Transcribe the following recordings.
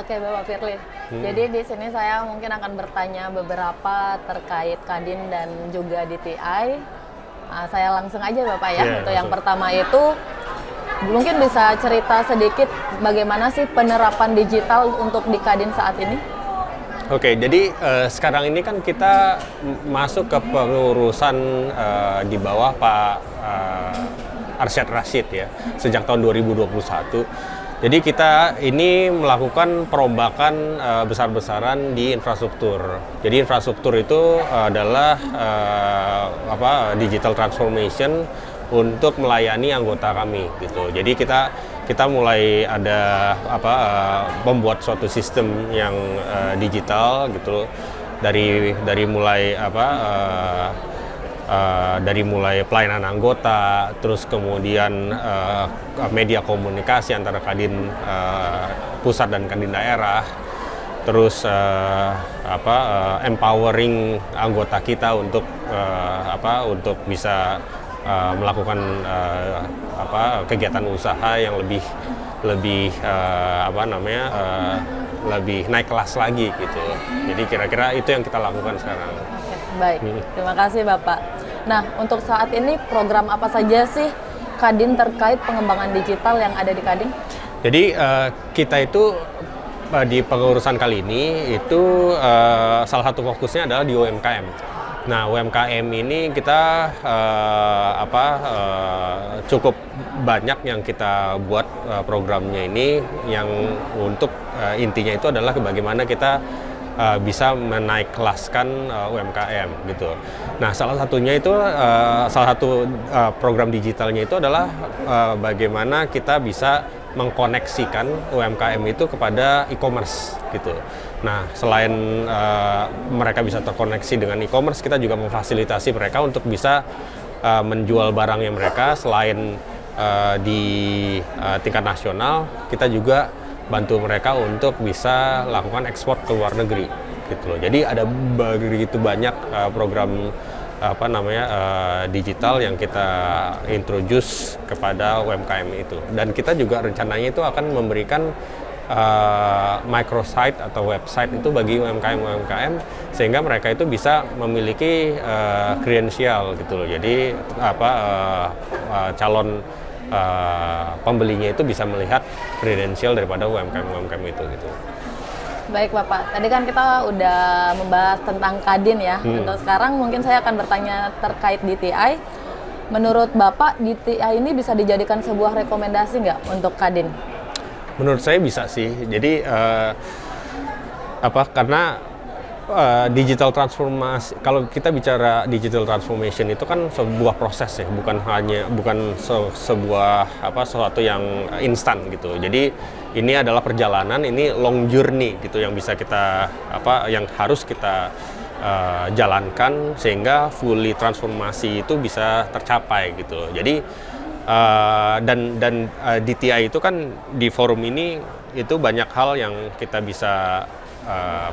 Oke, Bapak Firly. Jadi di sini saya mungkin akan bertanya beberapa terkait Kadin dan juga DTI. Saya langsung aja Bapak ya. Untuk yang pertama itu mungkin bisa cerita sedikit bagaimana sih penerapan digital untuk di Kadin saat ini? Oke, jadi sekarang ini kan kita masuk ke pengurusan di bawah Pak Arsyad Rashid ya, sejak tahun 2021. Jadi kita ini melakukan perombakan besar-besaran di infrastruktur. Jadi infrastruktur itu adalah digital transformation untuk melayani anggota kami gitu. Jadi kita mulai ada membuat suatu sistem yang digital gitu dari mulai dari mulai pelayanan anggota, terus kemudian media komunikasi antara Kadin pusat dan Kadin daerah, terus empowering anggota kita untuk bisa melakukan kegiatan usaha yang lebih lebih naik kelas lagi gitu. Jadi kira-kira itu yang kita lakukan sekarang. Baik, terima kasih Bapak. Nah, untuk saat ini program apa saja sih Kadin terkait pengembangan digital yang ada di Kadin? Jadi kita itu di pengurusan kali ini itu salah satu fokusnya adalah di UMKM. Nah, UMKM ini kita cukup banyak yang kita buat programnya ini yang untuk intinya itu adalah bagaimana kita bisa menaik kelaskan UMKM gitu. Nah, salah satunya itu salah satu program digitalnya itu adalah bagaimana kita bisa mengkoneksikan UMKM itu kepada e-commerce gitu. Nah, selain mereka bisa terkoneksi dengan e-commerce, kita juga memfasilitasi mereka untuk bisa menjual barangnya mereka selain di tingkat nasional, kita juga bantu mereka untuk bisa lakukan ekspor ke luar negeri gitu loh. Jadi ada begitu banyak program digital yang kita introduce kepada UMKM itu, dan kita juga rencananya itu akan memberikan microsite atau website itu bagi UMKM sehingga mereka itu bisa memiliki kredensial gitu loh. Jadi calon pembelinya itu bisa melihat kredensial daripada UMKM itu gitu. Baik Bapak, tadi kan kita udah membahas tentang Kadin ya. Untuk sekarang mungkin saya akan bertanya terkait DTI. Menurut Bapak, DTI ini bisa dijadikan sebuah rekomendasi nggak untuk Kadin? Menurut saya bisa sih. Jadi karena digital transformasi, kalau kita bicara digital transformation itu kan sebuah proses ya, bukan sebuah sesuatu yang instan gitu. Jadi ini adalah perjalanan, ini long journey gitu yang bisa kita yang harus kita jalankan sehingga fully transformasi itu bisa tercapai gitu. Jadi dan DTI itu kan di forum ini itu banyak hal yang kita bisa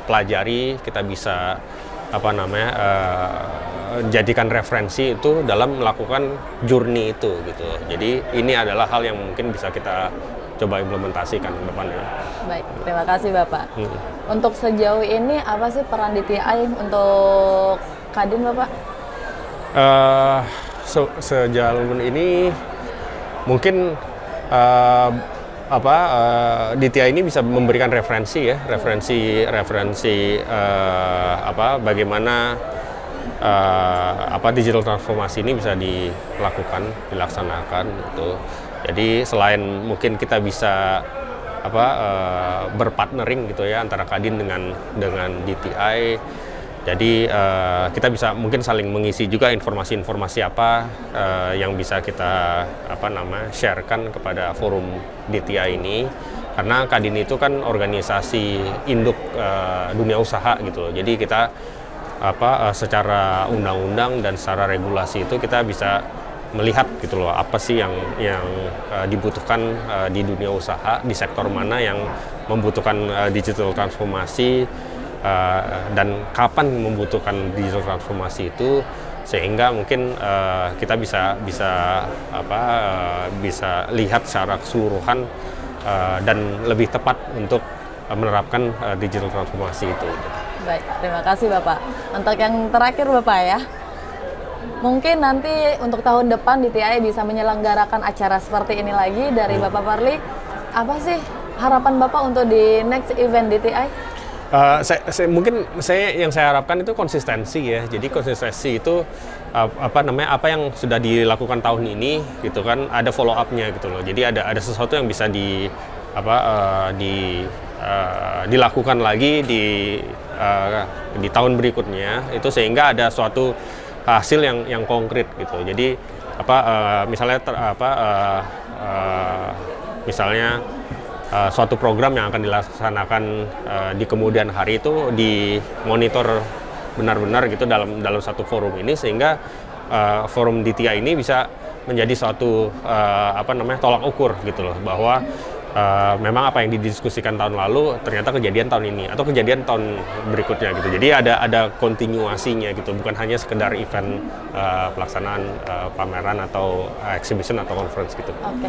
pelajari, kita bisa jadikan referensi itu dalam melakukan journey itu gitu. Jadi ini adalah hal yang mungkin bisa kita coba implementasikan ke depannya. Baik, terima kasih Bapak. Untuk sejauh ini apa sih peran DTI untuk Kadin Bapak? Sejauh ini mungkin DTI ini bisa memberikan referensi bagaimana digital transformasi ini bisa dilaksanakan gitu. Jadi selain mungkin kita bisa berpartnering gitu ya antara Kadin dengan DTI, jadi kita bisa mungkin saling mengisi juga informasi-informasi yang bisa kita sharekan kepada forum DTI ini, karena Kadin itu kan organisasi induk dunia usaha gitu loh. Jadi kita secara undang-undang dan secara regulasi itu kita bisa melihat gitu loh apa sih yang dibutuhkan di dunia usaha, di sektor mana yang membutuhkan digital transformasi, dan kapan membutuhkan digital transformasi itu, sehingga mungkin kita bisa lihat secara keseluruhan dan lebih tepat untuk menerapkan digital transformasi itu. Baik, terima kasih Bapak. Untuk yang terakhir Bapak ya, mungkin nanti untuk tahun depan DTI bisa menyelenggarakan acara seperti ini lagi dari Bapak Farli. Apa sih harapan Bapak untuk di next event DTI? Mungkin yang saya harapkan itu konsistensi ya. Jadi konsistensi itu apa yang sudah dilakukan tahun ini gitu kan, ada follow up-nya gitu loh. Jadi ada sesuatu yang bisa dilakukan lagi di tahun berikutnya itu, sehingga ada suatu hasil yang konkret gitu. Jadi misalnya suatu program yang akan dilaksanakan di kemudian hari itu dimonitor benar-benar gitu dalam satu forum ini, sehingga forum DTI ini bisa menjadi suatu tolak ukur gitu loh, bahwa memang apa yang didiskusikan tahun lalu ternyata kejadian tahun ini atau kejadian tahun berikutnya gitu. Jadi ada kontinuasinya gitu, bukan hanya sekedar event pelaksanaan pameran atau exhibition atau conference gitu. Oke.